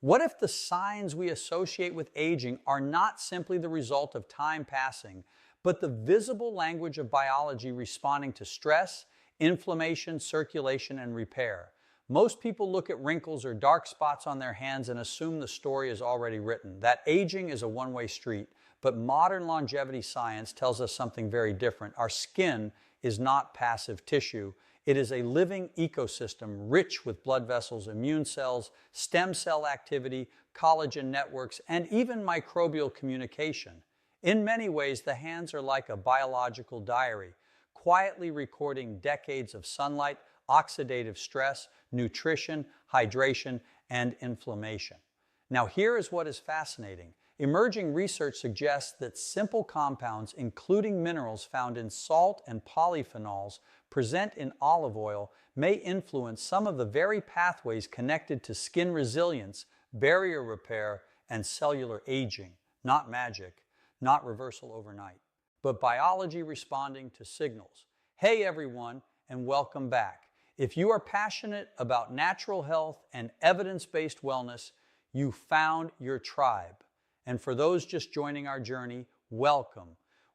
What if the signs we associate with aging are not simply the result of time passing, but the visible language of biology responding to stress, inflammation, circulation, and repair? Most people look at wrinkles or dark spots on their hands and assume the story is already written, that aging is a one-way street. But modern longevity science tells us something very different. Our skin is not passive tissue. It is a living ecosystem rich with blood vessels, immune cells, stem cell activity, collagen networks, and even microbial communication. In many ways, the hands are like a biological diary, quietly recording decades of sunlight, oxidative stress, nutrition, hydration, and inflammation. Now, here is what is fascinating. Emerging research suggests that simple compounds, including minerals found in salt and polyphenols present in olive oil, may influence some of the very pathways connected to skin resilience, barrier repair, and cellular aging. Not magic, not reversal overnight, but biology responding to signals. Hey everyone, and welcome back. If you are passionate about natural health and evidence-based wellness, you found your tribe. And for those just joining our journey, welcome.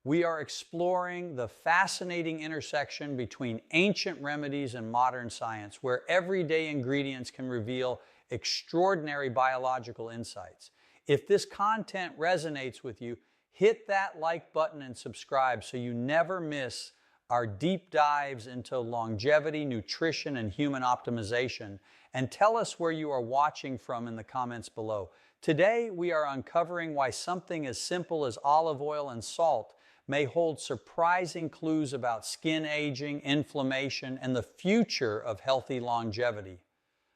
We are exploring the fascinating intersection between ancient remedies and modern science, where everyday ingredients can reveal extraordinary biological insights. If this content resonates with you, hit that like button and subscribe so you never miss our deep dives into longevity, nutrition, and human optimization. And tell us where you are watching from in the comments below. Today, we are uncovering why something as simple as olive oil and salt may hold surprising clues about skin aging, inflammation, and the future of healthy longevity.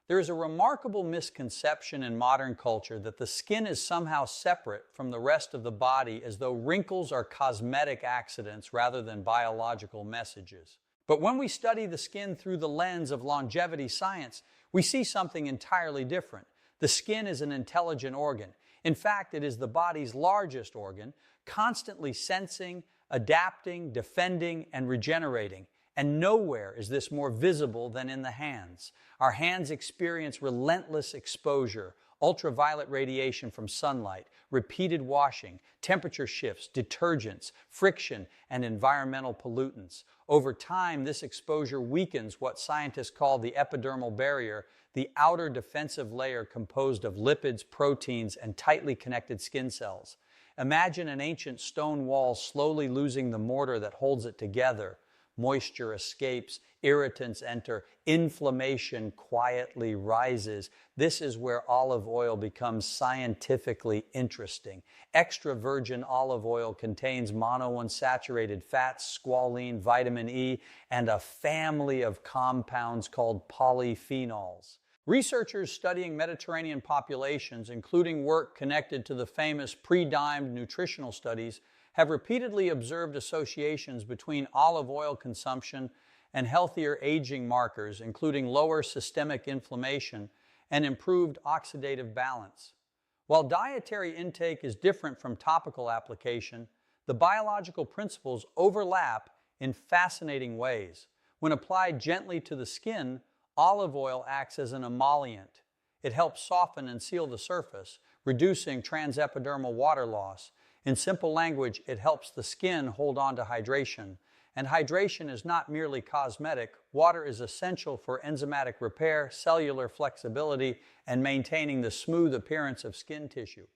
There is a remarkable misconception in modern culture that the skin is somehow separate from the rest of the body, as though wrinkles are cosmetic accidents rather than biological messages. But when we study the skin through the lens of longevity science, we see something entirely different. The skin is an intelligent organ. In fact, it is the body's largest organ, constantly sensing, adapting, defending, and regenerating. And nowhere is this more visible than in the hands. Our hands experience relentless exposure, ultraviolet radiation from sunlight, repeated washing, temperature shifts, detergents, friction, and environmental pollutants. Over time, this exposure weakens what scientists call the epidermal barrier, the outer defensive layer composed of lipids, proteins, and tightly connected skin cells. Imagine an ancient stone wall slowly losing the mortar that holds it together. Moisture escapes, irritants enter, inflammation quietly rises. This is where olive oil becomes scientifically interesting. Extra virgin olive oil contains monounsaturated fats, squalene, vitamin E, and a family of compounds called polyphenols. Researchers studying Mediterranean populations, including work connected to the famous pre-dimed nutritional studies, have repeatedly observed associations between olive oil consumption and healthier aging markers, including lower systemic inflammation and improved oxidative balance. While dietary intake is different from topical application, the biological principles overlap in fascinating ways. When applied gently to the skin, olive oil acts as an emollient. It helps soften and seal the surface, reducing transepidermal water loss. In simple language, it helps the skin hold on to hydration. And hydration is not merely cosmetic. Water is essential for enzymatic repair, cellular flexibility, and maintaining the smooth appearance of skin tissue.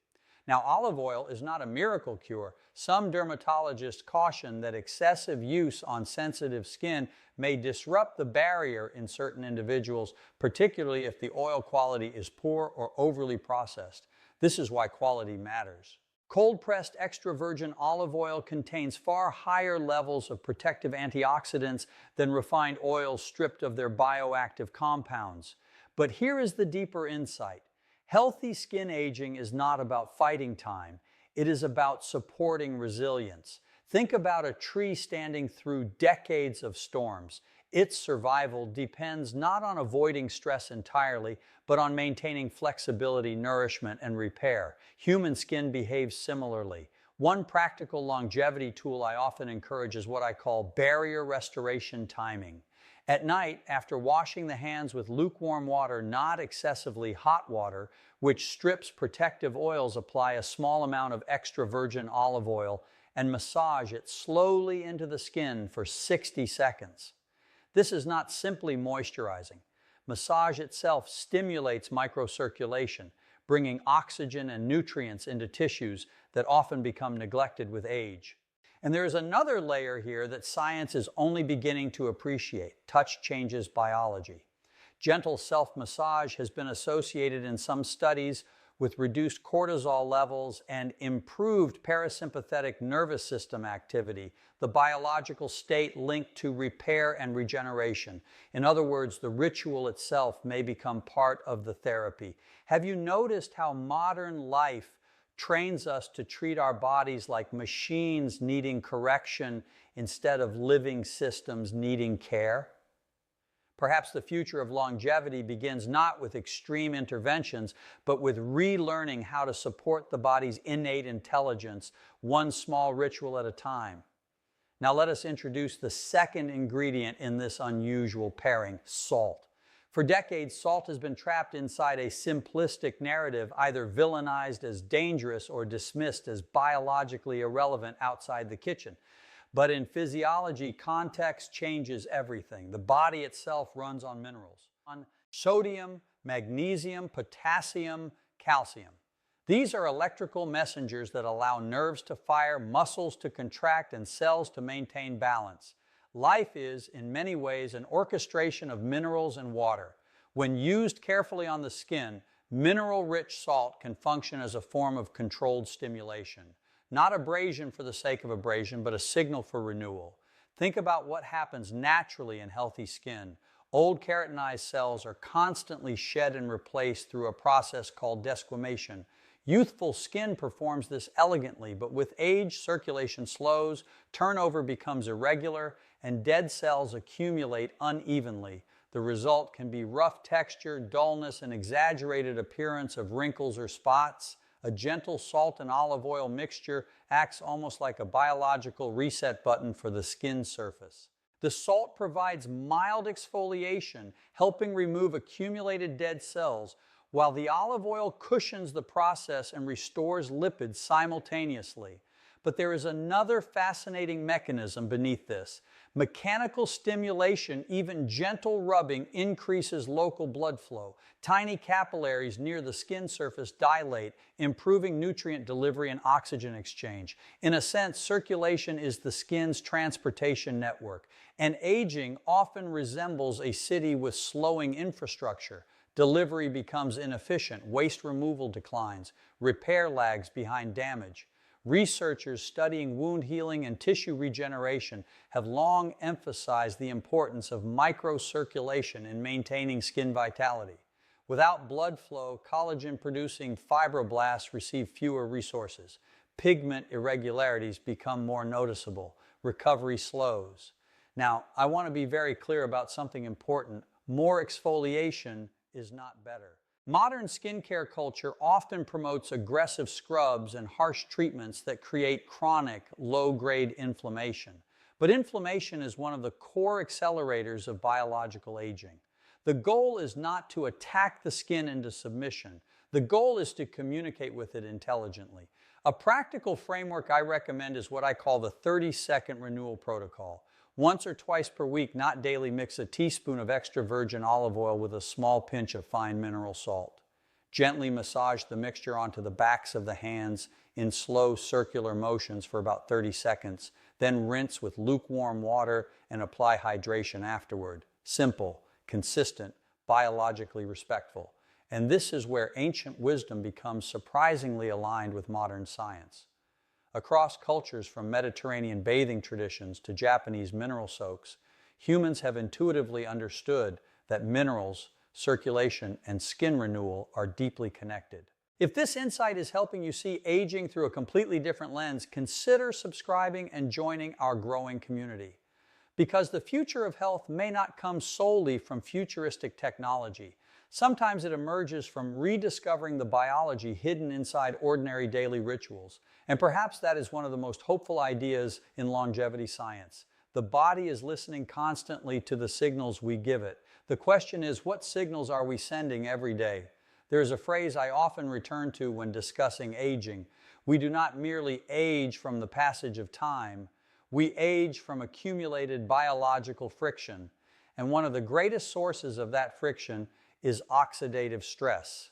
Now, olive oil is not a miracle cure. Some dermatologists caution that excessive use on sensitive skin may disrupt the barrier in certain individuals, particularly if the oil quality is poor or overly processed. This is why quality matters. Cold-pressed extra virgin olive oil contains far higher levels of protective antioxidants than refined oils stripped of their bioactive compounds. But here is the deeper insight. Healthy skin aging is not about fighting time. It is about supporting resilience. Think about a tree standing through decades of storms. Its survival depends not on avoiding stress entirely, but on maintaining flexibility, nourishment, and repair. Human skin behaves similarly. One practical longevity tool I often encourage is what I call barrier restoration timing. At night, after washing the hands with lukewarm water, not excessively hot water, which strips protective oils, apply a small amount of extra virgin olive oil and massage it slowly into the skin for 60 seconds. This is not simply moisturizing. Massage itself stimulates microcirculation, bringing oxygen and nutrients into tissues that often become neglected with age. And there is another layer here that science is only beginning to appreciate. Touch changes biology. Gentle self-massage has been associated in some studies with reduced cortisol levels and improved parasympathetic nervous system activity, the biological state linked to repair and regeneration. In other words, the ritual itself may become part of the therapy. Have you noticed how modern life trains us to treat our bodies like machines needing correction instead of living systems needing care? Perhaps the future of longevity begins not with extreme interventions, but with relearning how to support the body's innate intelligence, one small ritual at a time. Now let us introduce the second ingredient in this unusual pairing, salt. For decades, salt has been trapped inside a simplistic narrative, either villainized as dangerous or dismissed as biologically irrelevant outside the kitchen. But in physiology, context changes everything. The body itself runs on minerals, on sodium, magnesium, potassium, calcium. These are electrical messengers that allow nerves to fire, muscles to contract, and cells to maintain balance. Life is, in many ways, an orchestration of minerals and water. When used carefully on the skin, mineral-rich salt can function as a form of controlled stimulation. Not abrasion for the sake of abrasion, but a signal for renewal. Think about what happens naturally in healthy skin. Old keratinized cells are constantly shed and replaced through a process called desquamation. Youthful skin performs this elegantly, but with age, circulation slows, turnover becomes irregular, and dead cells accumulate unevenly. The result can be rough texture, dullness, and exaggerated appearance of wrinkles or spots. A gentle salt and olive oil mixture acts almost like a biological reset button for the skin surface. The salt provides mild exfoliation, helping remove accumulated dead cells, while the olive oil cushions the process and restores lipids simultaneously. But there is another fascinating mechanism beneath this. Mechanical stimulation, even gentle rubbing, increases local blood flow. Tiny capillaries near the skin surface dilate, improving nutrient delivery and oxygen exchange. In a sense, circulation is the skin's transportation network, and aging often resembles a city with slowing infrastructure. Delivery becomes inefficient, waste removal declines, repair lags behind damage. Researchers studying wound healing and tissue regeneration have long emphasized the importance of microcirculation in maintaining skin vitality. Without blood flow, collagen-producing fibroblasts receive fewer resources. Pigment irregularities become more noticeable. Recovery slows. Now, I want to be very clear about something important. More exfoliation is not better. Modern skincare culture often promotes aggressive scrubs and harsh treatments that create chronic, low-grade inflammation. But inflammation is one of the core accelerators of biological aging. The goal is not to attack the skin into submission. The goal is to communicate with it intelligently. A practical framework I recommend is what I call the 30-second Renewal Protocol. Once or twice per week, not daily, mix a teaspoon of extra virgin olive oil with a small pinch of fine mineral salt. Gently massage the mixture onto the backs of the hands in slow circular motions for about 30 seconds. Then rinse with lukewarm water and apply hydration afterward. Simple, consistent, biologically respectful. And this is where ancient wisdom becomes surprisingly aligned with modern science. Across cultures, from Mediterranean bathing traditions to Japanese mineral soaks, humans have intuitively understood that minerals, circulation, and skin renewal are deeply connected. If this insight is helping you see aging through a completely different lens, consider subscribing and joining our growing community. Because the future of health may not come solely from futuristic technology. Sometimes it emerges from rediscovering the biology hidden inside ordinary daily rituals. And perhaps that is one of the most hopeful ideas in longevity science. The body is listening constantly to the signals we give it. The question is, what signals are we sending every day? There is a phrase I often return to when discussing aging. We do not merely age from the passage of time, we age from accumulated biological friction. And one of the greatest sources of that friction is oxidative stress.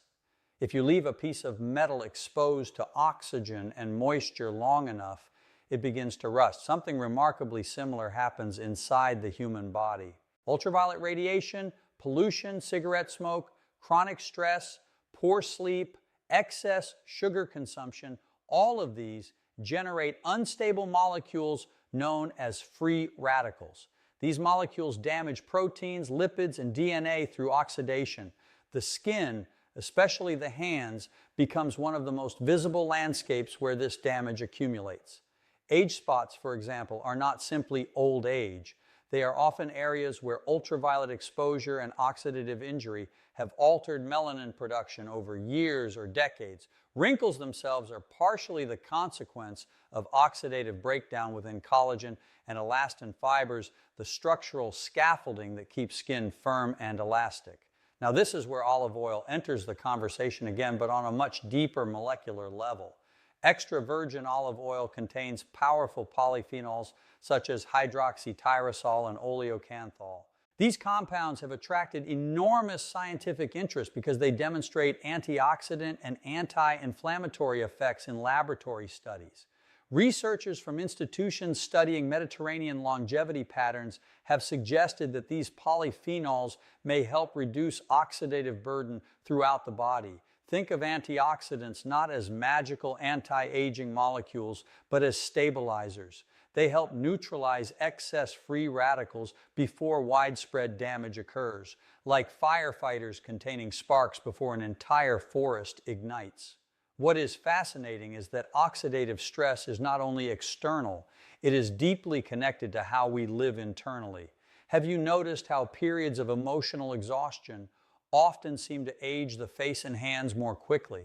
If you leave a piece of metal exposed to oxygen and moisture long enough, it begins to rust. Something remarkably similar happens inside the human body. Ultraviolet radiation, pollution, cigarette smoke, chronic stress, poor sleep, excess sugar consumption, all of these generate unstable molecules known as free radicals. These molecules damage proteins, lipids, and DNA through oxidation. The skin, especially the hands, becomes one of the most visible landscapes where this damage accumulates. Age spots, for example, are not simply old age. They are often areas where ultraviolet exposure and oxidative injury have altered melanin production over years or decades. Wrinkles themselves are partially the consequence of oxidative breakdown within collagen and elastin fibers, the structural scaffolding that keeps skin firm and elastic. Now, this is where olive oil enters the conversation again, but on a much deeper molecular level. Extra virgin olive oil contains powerful polyphenols such as hydroxytyrosol and oleocanthal. These compounds have attracted enormous scientific interest because they demonstrate antioxidant and anti-inflammatory effects in laboratory studies. Researchers from institutions studying Mediterranean longevity patterns have suggested that these polyphenols may help reduce oxidative burden throughout the body. Think of antioxidants not as magical anti-aging molecules, but as stabilizers. They help neutralize excess free radicals before widespread damage occurs, like firefighters containing sparks before an entire forest ignites. What is fascinating is that oxidative stress is not only external, it is deeply connected to how we live internally. Have you noticed how periods of emotional exhaustion often seem to age the face and hands more quickly?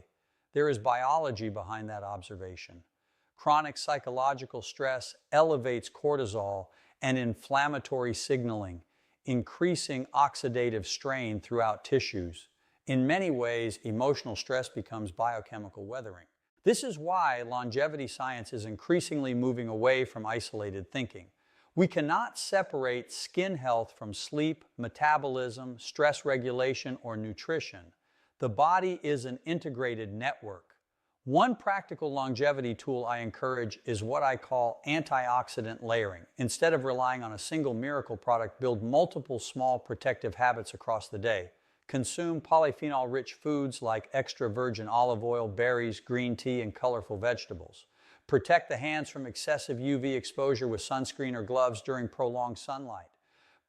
There is biology behind that observation. Chronic psychological stress elevates cortisol and inflammatory signaling, increasing oxidative strain throughout tissues. In many ways, emotional stress becomes biochemical weathering. This is why longevity science is increasingly moving away from isolated thinking. We cannot separate skin health from sleep, metabolism, stress regulation, or nutrition. The body is an integrated network. One practical longevity tool I encourage is what I call antioxidant layering. Instead of relying on a single miracle product, build multiple small protective habits across the day. Consume polyphenol-rich foods like extra virgin olive oil, berries, green tea, and colorful vegetables. Protect the hands from excessive UV exposure with sunscreen or gloves during prolonged sunlight.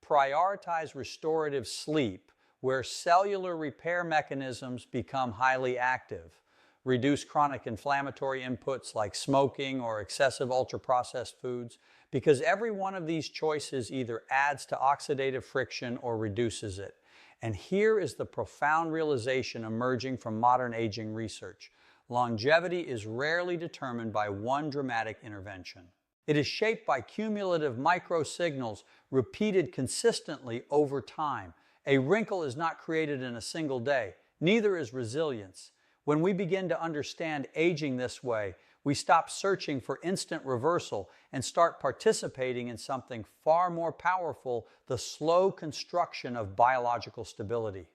Prioritize restorative sleep, where cellular repair mechanisms become highly active. Reduce chronic inflammatory inputs like smoking or excessive ultra-processed foods, because every one of these choices either adds to oxidative friction or reduces it. And here is the profound realization emerging from modern aging research. Longevity is rarely determined by one dramatic intervention. It is shaped by cumulative microsignals repeated consistently over time. A wrinkle is not created in a single day. Neither is resilience. When we begin to understand aging this way, we stop searching for instant reversal and start participating in something far more powerful, the slow construction of biological stability.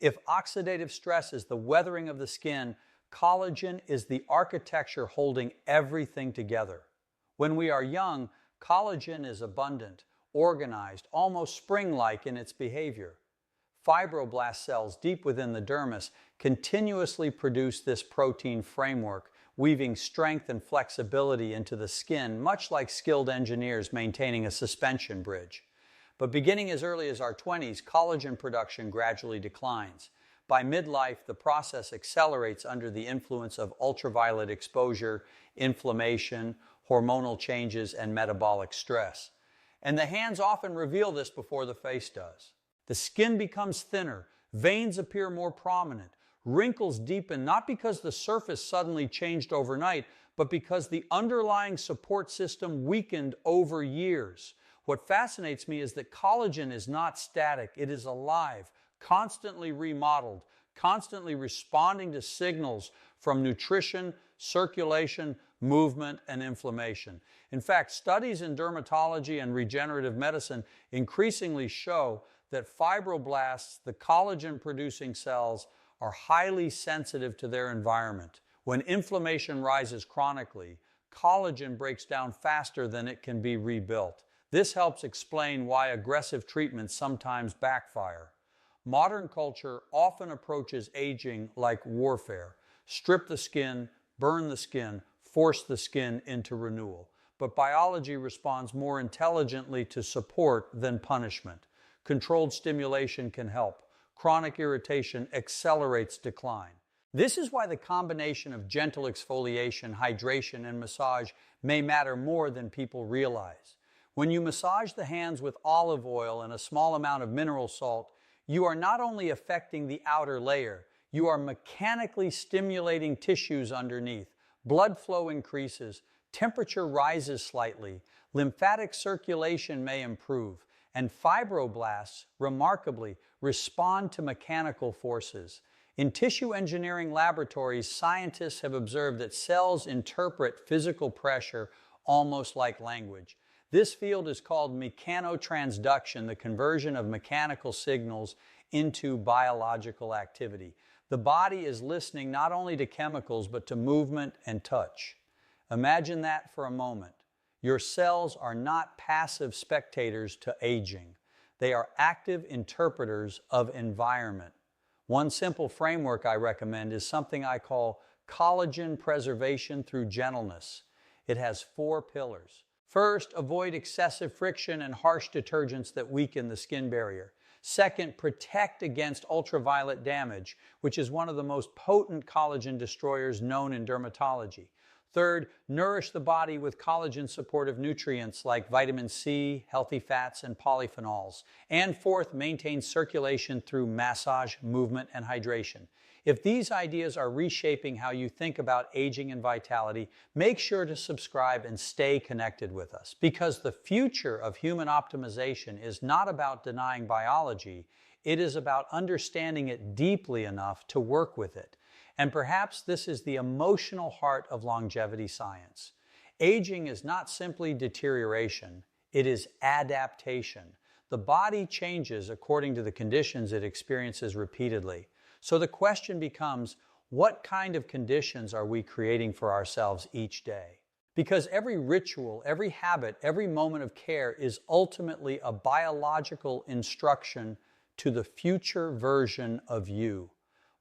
If oxidative stress is the weathering of the skin, collagen is the architecture holding everything together. When we are young, collagen is abundant, organized, almost spring-like in its behavior. Fibroblast cells deep within the dermis continuously produce this protein framework, weaving strength and flexibility into the skin, much like skilled engineers maintaining a suspension bridge. But beginning as early as our 20s, collagen production gradually declines. By midlife, the process accelerates under the influence of ultraviolet exposure, inflammation, hormonal changes, and metabolic stress. And the hands often reveal this before the face does. The skin becomes thinner, veins appear more prominent, wrinkles deepen, not because the surface suddenly changed overnight, but because the underlying support system weakened over years. What fascinates me is that collagen is not static. It is alive, constantly remodeled, constantly responding to signals from nutrition, circulation, movement, and inflammation. In fact, studies in dermatology and regenerative medicine increasingly show that fibroblasts, the collagen-producing cells, are highly sensitive to their environment. When inflammation rises chronically, collagen breaks down faster than it can be rebuilt. This helps explain why aggressive treatments sometimes backfire. Modern culture often approaches aging like warfare. Strip the skin, burn the skin, force the skin into renewal. But biology responds more intelligently to support than punishment. Controlled stimulation can help. Chronic irritation accelerates decline. This is why the combination of gentle exfoliation, hydration, and massage may matter more than people realize. When you massage the hands with olive oil and a small amount of mineral salt, you are not only affecting the outer layer, you are mechanically stimulating tissues underneath. Blood flow increases, temperature rises slightly, lymphatic circulation may improve, and fibroblasts, remarkably, respond to mechanical forces. In tissue engineering laboratories, scientists have observed that cells interpret physical pressure almost like language. This field is called mechanotransduction, the conversion of mechanical signals into biological activity. The body is listening not only to chemicals, but to movement and touch. Imagine that for a moment. Your cells are not passive spectators to aging. They are active interpreters of environment. One simple framework I recommend is something I call collagen preservation through gentleness. It has 4 pillars. First, avoid excessive friction and harsh detergents that weaken the skin barrier. Second, protect against ultraviolet damage, which is one of the most potent collagen destroyers known in dermatology. Third, nourish the body with collagen-supportive nutrients like vitamin C, healthy fats, and polyphenols. And fourth, maintain circulation through massage, movement, and hydration. If these ideas are reshaping how you think about aging and vitality, make sure to subscribe and stay connected with us, because the future of human optimization is not about denying biology, it is about understanding it deeply enough to work with it. And perhaps this is the emotional heart of longevity science. Aging is not simply deterioration, it is adaptation. The body changes according to the conditions it experiences repeatedly. So the question becomes, what kind of conditions are we creating for ourselves each day? Because every ritual, every habit, every moment of care is ultimately a biological instruction to the future version of you.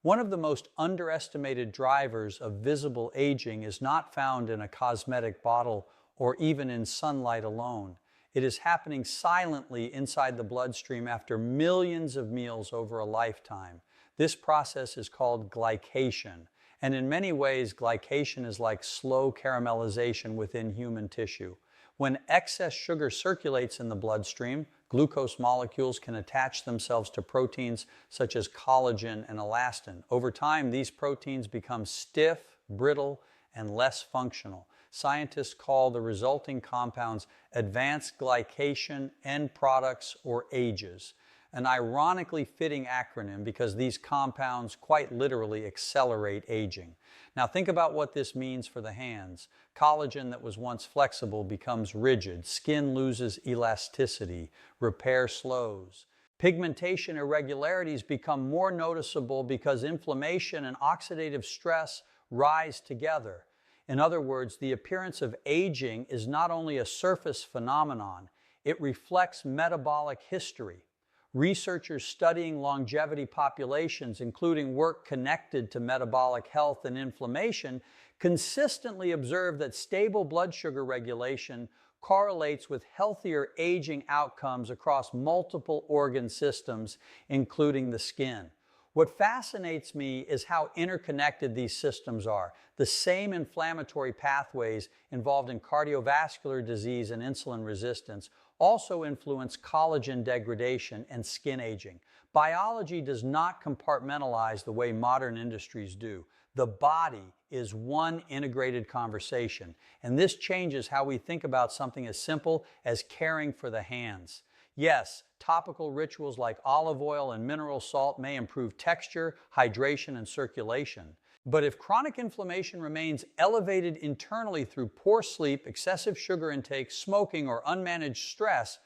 One of the most underestimated drivers of visible aging is not found in a cosmetic bottle or even in sunlight alone. It is happening silently inside the bloodstream after millions of meals over a lifetime. This process is called glycation, and in many ways, glycation is like slow caramelization within human tissue. When excess sugar circulates in the bloodstream, glucose molecules can attach themselves to proteins such as collagen and elastin. Over time, these proteins become stiff, brittle, and less functional. Scientists call the resulting compounds advanced glycation end products, or AGEs, an ironically fitting acronym because these compounds quite literally accelerate aging. Now think about what this means for the hands. Collagen that was once flexible becomes rigid, skin loses elasticity, repair slows. Pigmentation irregularities become more noticeable because inflammation and oxidative stress rise together. In other words, the appearance of aging is not only a surface phenomenon, it reflects metabolic history. Researchers studying longevity populations, including work connected to metabolic health and inflammation, consistently observe that stable blood sugar regulation correlates with healthier aging outcomes across multiple organ systems, including the skin. What fascinates me is how interconnected these systems are. The same inflammatory pathways involved in cardiovascular disease and insulin resistance also influence collagen degradation and skin aging. Biology does not compartmentalize the way modern industries do. The body is one integrated conversation, and this changes how we think about something as simple as caring for the hands. Yes, topical rituals like olive oil and mineral salt may improve texture, hydration, and circulation. But if chronic inflammation remains elevated internally through poor sleep, excessive sugar intake, smoking, or unmanaged stress,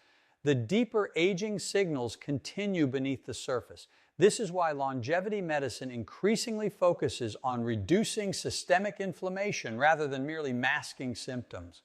the deeper aging signals continue beneath the surface. This is why longevity medicine increasingly focuses on reducing systemic inflammation rather than merely masking symptoms.